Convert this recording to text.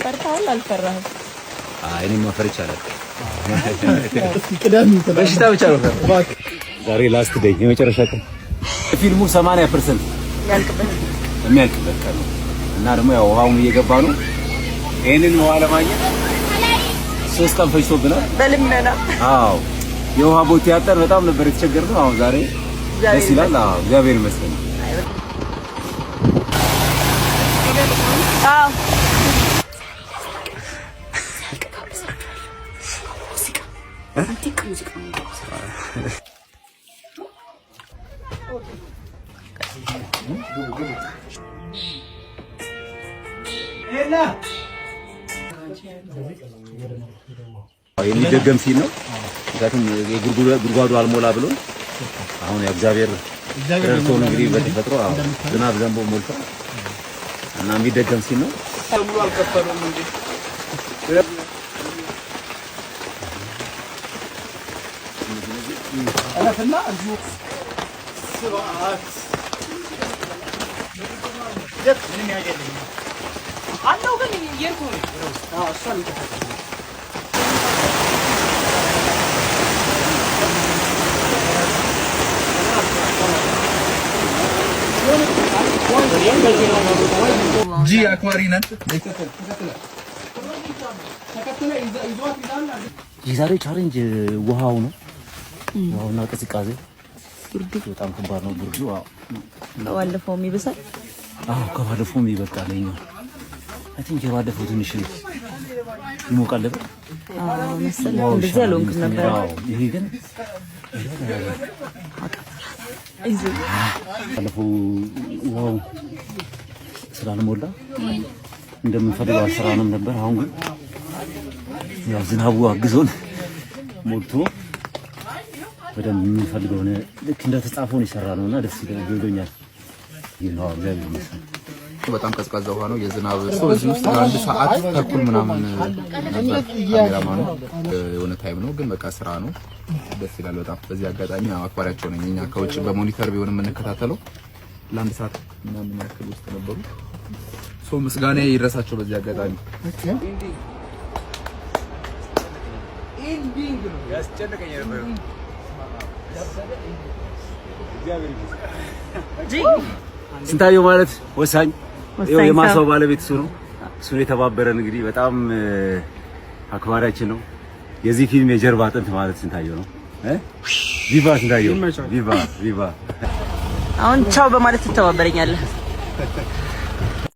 ፈርታል አልፈራህም? እኔ ማፈር ይቻላል። በሽታ ብቻ ነው ፈርታ። ዛሬ ላስት ዴይ የመጨረሻ ቀን ፊልሙ 80% የሚያልቅበት ቀን ነው እና ደግሞ ያው ውሃውም እየገባ ነው። ይሄንን ውሃ ለማግኘት 3 ቀን ፈጅቶብናል በልመና። አዎ የውሃ ቦቴ ያጣን በጣም ነበር የተቸገርነው። አሁን ዛሬ ደስ ይላል። አዎ እግዚአብሔር ይመስገን። አዎ የሚደገም ሲል ነው። ምክንያቱም የጉድጓዱ አልሞላ ብሎ አሁን እግዚአብሔር ረድቶ ነው እንግዲህ በተፈጥሮ ዝናብ ዘንቦ ሞልቶ እና የሚደገም ሲል ነው። ሙሉ አልከፈሉም እንዴ አላፈና አልጆ ስብዓት ደክ ምን ያገለኝ አለው ግን የርኩ እሷን ይተፈታል ጂ አኳሪነት የዛሬ ቻሌንጅ ውሃው ነው። ውሃውና ቅዝቃዜ ብርዱ በጣም ከባድ ነው። ብርዱ ከባለፈውም ይብሳል። ከባለፈውም ይበቃል። አይ ቲንክ የባለፈው ትንሽ ይሞቃል ነበር። መሰለኝ እንደዚህ አልሆንኩም ነበር። ይሄ ግን ባለፈው ውሃው ስላልሞላ እንደምንፈልገው አልሰራንም ነበር። አሁን ግን ያው ዝናቡ አግዞን ሞልቶ በደንብ የምንፈልገው ልክ እንደተጻፈው ይሰራነውና ደስ ይለኛል። ይሄው እግዚአብሔር ይመስገን። በጣም ቀዝቃዛ ውሃ ነው። የዝናብ እዚህ ውስጥ አንድ ሰዓት ተኩል ምናምን ነበር ካሜራማኑ የሆነ ታይም ነው፣ ግን በቃ ስራ ነው። ደስ ይላል በጣም። በዚህ አጋጣሚ አክባሪያቸው ነኝ። እኛ ከውጭ በሞኒተር ቢሆን የምንከታተለው ለአንድ ሰዓት ምናምን ያክል ውስጥ ነበሩ። ምስጋና ይድረሳቸው በዚህ አጋጣሚ። ስንታየው ማለት ወሳኝ የማሳው ባለቤት እሱ ነው። እሱን የተባበረን እንግዲህ በጣም አክባሪያችን ነው። የዚህ ፊልም የጀርባ አጥንት ማለት ስንታየው ነው። ቪቫ ስንታየው ቪቫ ቪቫ። አሁን ቻው በማለት ትተባበረኛለህ።